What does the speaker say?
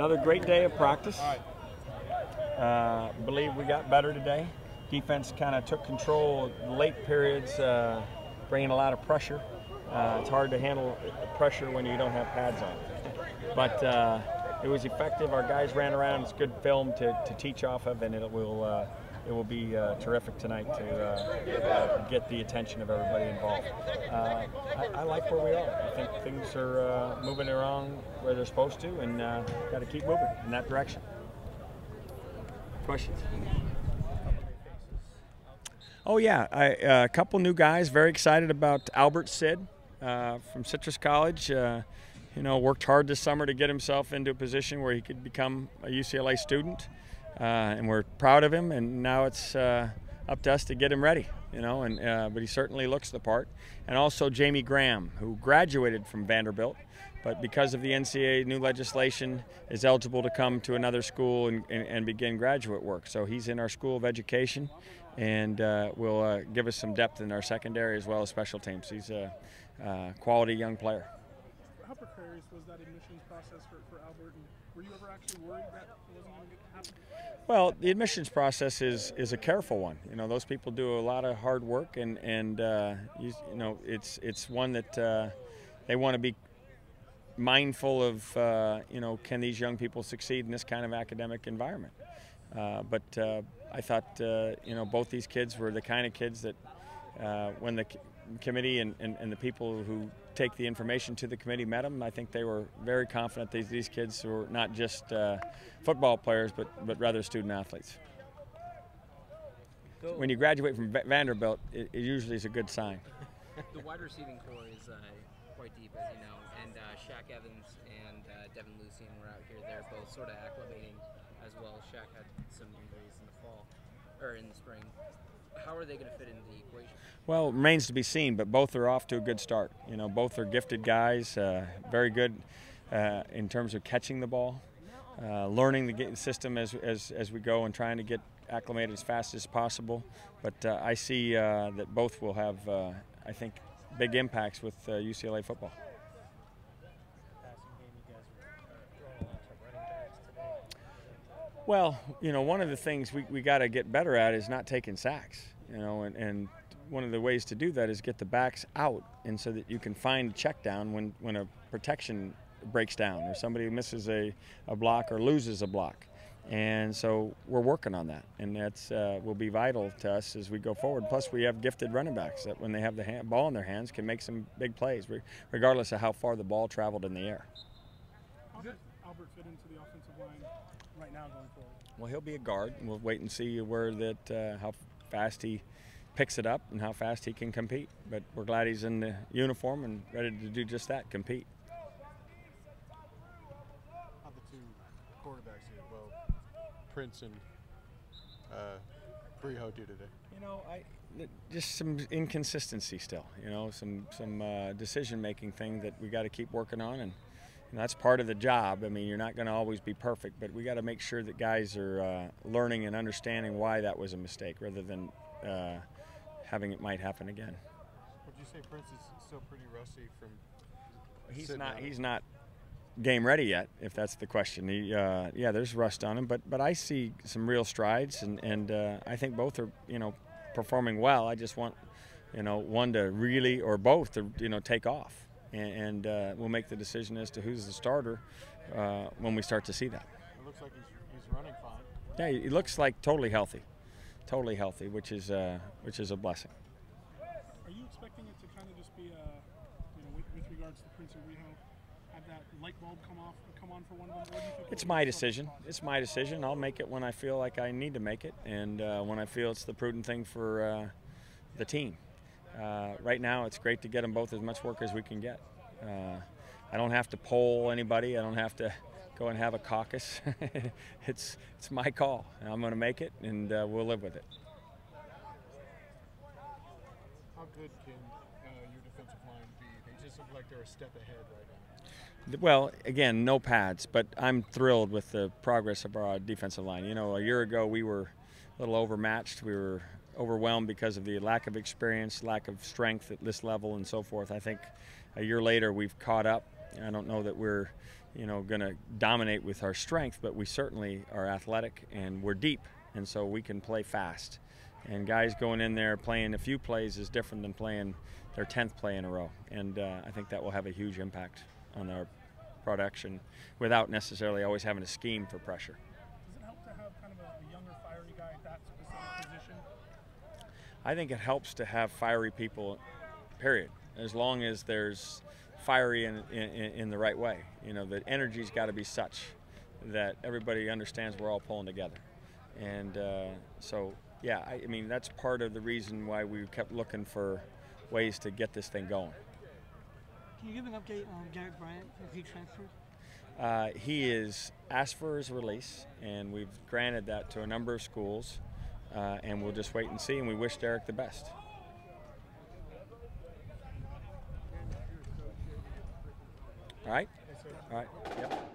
Another great day of practice. Believe we got better today. Defense kind of took control late periods, bringing a lot of pressure. It's hard to handle pressure when you don't have pads on. But it was effective. Our guys ran around. It's good film to teach off of, and it will be terrific tonight to get the attention of everybody involved. I like where we are. I think things are moving along where they're supposed to, and got to keep moving in that direction. Questions? Oh yeah, a couple new guys. Very excited about Albert Sid from Citrus College. Worked hard this summer to get himself into a position where he could become a UCLA student. And we're proud of him, and now it's up to us to get him ready, but he certainly looks the part. And also Jamie Graham, who graduated from Vanderbilt, but because of the NCAA new legislation is eligible to come to another school and begin graduate work. So he's in our School of Education, and will give us some depth in our secondary as well as special teams. He's a quality young player. How precarious was that admissions process for Albert? And were you ever actually worried that it wasn't going to happen? Well, the admissions process is a careful one. Those people do a lot of hard work, and it's one that they want to be mindful of. Can these young people succeed in this kind of academic environment? But I thought both these kids were the kind of kids that when the committee and the people who take the information to the committee met them, I think they were very confident that these kids were not just football players, but rather student athletes. When you graduate from Vanderbilt, it usually is a good sign. The wide receiving core is quite deep, as you know, and Shaq Evans and Devin Lucien were out here. They're both sort of acclimating as well. Shaq had some injuries in the fall, or in the spring. How are they going to fit into the equation? Well, it remains to be seen, but both are off to a good start. Both are gifted guys, very good in terms of catching the ball, learning the system as we go and trying to get acclimated as fast as possible. But I see that both will have, I think, big impacts with UCLA football. Well, one of the things we got to get better at is not taking sacks, and one of the ways to do that is get the backs out, and so that you can find a check down when a protection breaks down or somebody misses a block or loses a block. And so we're working on that, and that's will be vital to us as we go forward. Plus, we have gifted running backs that when they have the ball in their hands can make some big plays, regardless of how far the ball traveled in the air. How does Albert fit into the offensive line right now going forward? Well, he'll be a guard, and we'll wait and see how fast he picks it up and how fast he can compete. But we're glad he's in the uniform and ready to do just that, compete. How the two quarterbacks here, Prince and Breho do today? Just some inconsistency still. Some decision-making thing that we got to keep working on, and that's part of the job. I mean, you're not going to always be perfect, but we got to make sure that guys are learning and understanding why that was a mistake, rather than having it might happen again. Would you say Prince is still pretty rusty from? He's not game ready yet, if that's the question. There's rust on him, but I see some real strides, and I think both are performing well. I just want one to really, or both to take off, and we'll make the decision as to who's the starter when we start to see that. It looks like he's running fine. Yeah, he looks like totally healthy, which is a blessing. Are you expecting it to kind of just be with regards to Prince and Breho, have that light bulb come on for one of them? Or do you think it's my decision. It's my decision. I'll make it when I feel like I need to make it, and when I feel it's the prudent thing for the team. Right now, it's great to get them both as much work as we can get. I don't have to poll anybody. I don't have to go and have a caucus. It's my call. I'm going to make it, and we'll live with it. How good can your defensive line be? They just look like they're a step ahead right now. Well, again, no pads, but I'm thrilled with the progress of our defensive line. A year ago we were a little overmatched. We were overwhelmed because of the lack of experience, lack of strength at this level, and so forth. I think a year later we've caught up, I don't know that we're, going to dominate with our strength, but we certainly are athletic and we're deep, and so we can play fast. And guys going in there playing a few plays is different than playing their 10th play in a row. And I think that will have a huge impact on our production without necessarily always having a scheme for pressure. Does it help to have kind of a younger, fiery guy at that specific position? I think it helps to have fiery people, period, as long as there's fiery in the right way. The energy's got to be such that everybody understands we're all pulling together. And so, yeah, I mean, that's part of the reason why we kept looking for ways to get this thing going. Can you give an update on Garrett Bryant as he transferred? He is asked for his release, and we've granted that to a number of schools, and we'll just wait and see, and we wish Derek the best. All right? All right. Yep.